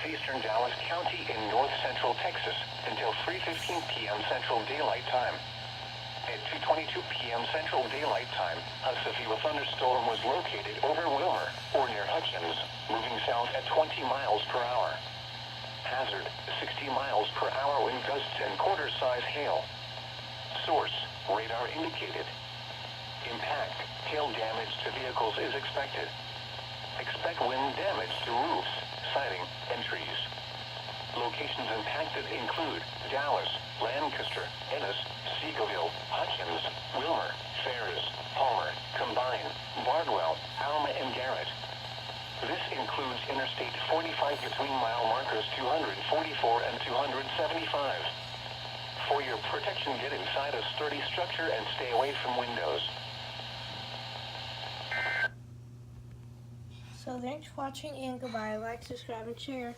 southeastern Dallas County in north central Texas until 3:15 p.m. Central Daylight Time. At 2:22 p.m. Central Daylight Time, a severe thunderstorm was located over Wilmer, or near Hutchins, moving south at 20 miles per hour. Hazard, 60 miles per hour wind gusts and quarter-size hail. Source, radar indicated. Impact, hail damage to vehicles is expected. Expect wind damage to roofs, siding, and trees. Locations impacted include Dallas, Lancaster, Ennis, Seagoville, Hutchins, Wilmer, Ferris, Palmer, Combine, Bardwell, Alma, and Garrett. This includes Interstate 45 between mile markers 244 and 275. For your protection, get inside a sturdy structure and stay away from windows. So thanks for watching and goodbye. Like, subscribe, and share.